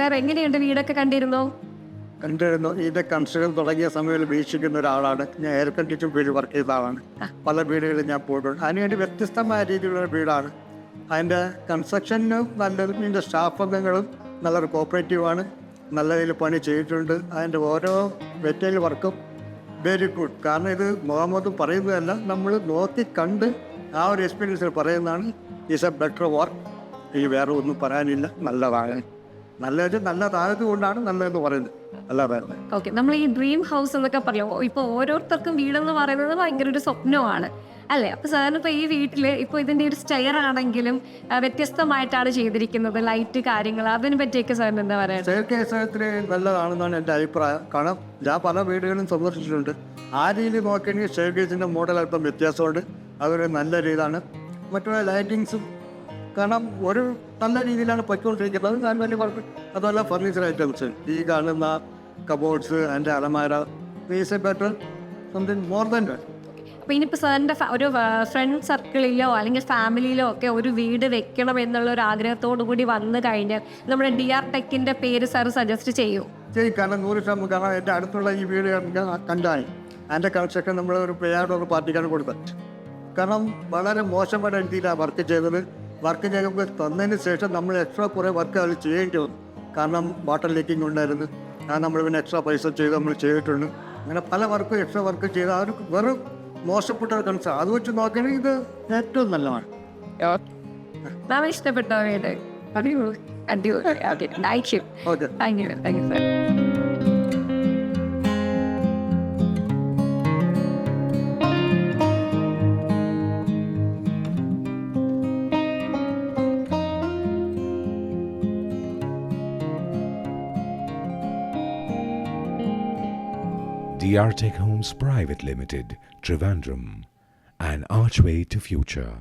Sir എങ്ങനെയുണ്ട് വീടൊക്കെ കണ്ടിരുന്നോ? ഇതിൻ്റെ കൺസ്ട്രക്ഷൻ തുടങ്ങിയ സമയത്ത് വീക്ഷിക്കുന്ന ഒരാളാണ്. ഞാൻ എയർ കണ്ടീഷൻ ഫീൽഡ് വർക്ക് ചെയ്ത ആളാണ്. പല വീടുകളിൽ ഞാൻ പോയിട്ടുണ്ട്. അതിനുവേണ്ടി വ്യത്യസ്തമായ രീതിയിലുള്ള വീടാണ്. അതിൻ്റെ കൺസ്ട്രക്ഷനും നല്ലതും, ഇതിൻ്റെ സ്റ്റാഫ് അംഗങ്ങളും നല്ലൊരു കോപ്പറേറ്റീവാണ്. നല്ല രീതിയിൽ പണി ചെയ്തിട്ടുണ്ട്. അതിൻ്റെ ഓരോ വെറ്റൽ വർക്കും വെരി ഗുഡ്. കാരണം ഇത് മുഹമ്മദ് പറയുന്നതല്ല, നമ്മൾ നോക്കി കണ്ട് ആ ഒരു എക്സ്പീരിയൻസിൽ പറയുന്നതാണ്. Is A better work. ഈ വേറെ ഒന്നും പറയാനില്ല. നല്ലതാണ്. നല്ലതായത് കൊണ്ടാണ് നല്ലതെന്ന് പറയുന്നത്. അല്ലാതെ ഓക്കെ, നമ്മൾ ഈ ഡ്രീം ഹൗസ് എന്നൊക്കെ പറയും. ഇപ്പോൾ ഓരോരുത്തർക്കും വീടെന്ന് പറയുന്നത് ഭയങ്കര ഒരു സ്വപ്നമാണ് അല്ലേ? അപ്പോൾ സാറിന് ഇപ്പോൾ ഈ വീട്ടിൽ ഇപ്പോൾ ഇതിൻ്റെ ഒരു സ്റ്റെയർ ആണെങ്കിലും വ്യത്യസ്തമായിട്ടാണ് ചെയ്തിരിക്കുന്നത്. ലൈറ്റ് കാര്യങ്ങൾ അതിനെ പറ്റിയൊക്കെ സാറിന് എന്താ പറയുക? സ്റ്റെയർ കേസത്തിന് നല്ലതാണെന്നാണ് എൻ്റെ അഭിപ്രായം. കാരണം ഞാൻ പല വീടുകളും സന്ദർശിച്ചിട്ടുണ്ട്. ആ രീതിയിൽ നോക്കുകയാണെങ്കിൽ സ്റ്റെയർ കേസിൻ്റെ മോഡൽ അല്പം വ്യത്യാസമുണ്ട്. അതൊരു നല്ല രീതിയാണ്. മറ്റുള്ള ലൈറ്റിങ്സും കാരണം ഒരു നല്ല രീതിയിലാണ് പൊയ്ക്കൊണ്ടിരിക്കുന്നത്. ഞാൻ വലിയ കുഴപ്പം. അതുപോലെ ഫർണിച്ചർ ഐറ്റംസ്, ഈ കാണുന്ന കബോർഡ്സ്, എൻ്റെ അലമാര, is A better something more than that. അപ്പോൾ ഇനിയിപ്പോൾ സാറിൻ്റെ ഒരു ഫ്രണ്ട് സർക്കിളിലോ അല്ലെങ്കിൽ ഫാമിലിയിലോ ഒക്കെ ഒരു വീട് വെക്കണം എന്നുള്ള ഒരു ആഗ്രഹത്തോടു കൂടി വന്നു കഴിഞ്ഞാൽ നമ്മുടെ DR ടെക്കിൻ്റെ പേര് സാർ സജസ്റ്റ് ചെയ്യും? കാരണം 100%. കാരണം എൻ്റെ അടുത്തുള്ള ഈ വീട് കണ്ടായി അതിൻ്റെ കൺസ്ട്രക്ഷൻ നമ്മൾ ഒരു പേയാടൊരു പാർട്ടിക്കാണ് കൊടുത്തത്. കാരണം വളരെ മോശമായ രീതിയിലാണ് വർക്ക് ചെയ്തത്. വർക്ക് ചെയ്യുമ്പോൾ തന്നതിന് ശേഷം നമ്മൾ എക്സ്ട്രാ കുറേ വർക്ക് അതിൽ ചെയ്യേണ്ടി വന്നു. കാരണം വാട്ടർ ലീക്കിംഗ് ഉണ്ടായിരുന്നു. നമ്മൾ പിന്നെ എക്സ്ട്രാ പൈസ ചെയ്ത് നമ്മൾ ചെയ്തിട്ടുണ്ട്. അങ്ങനെ പല വർക്കും എക്സ്ട്രാ വർക്ക് ചെയ്ത് ആ ഒരു വെറും മോശപ്പെട്ട കൺസേൺ. അത് വെച്ച് നോക്കുകയാണെങ്കിൽ ഇത് ഏറ്റവും നല്ലതാണ്. നാം ഇഷ്ടപ്പെട്ടോ വീട്? അടിപൊളി അടിപൊളി. Okay, thank you. Okay, thank you sir. DR Tech Homes Private Limited, Trivandrum, an archway to future.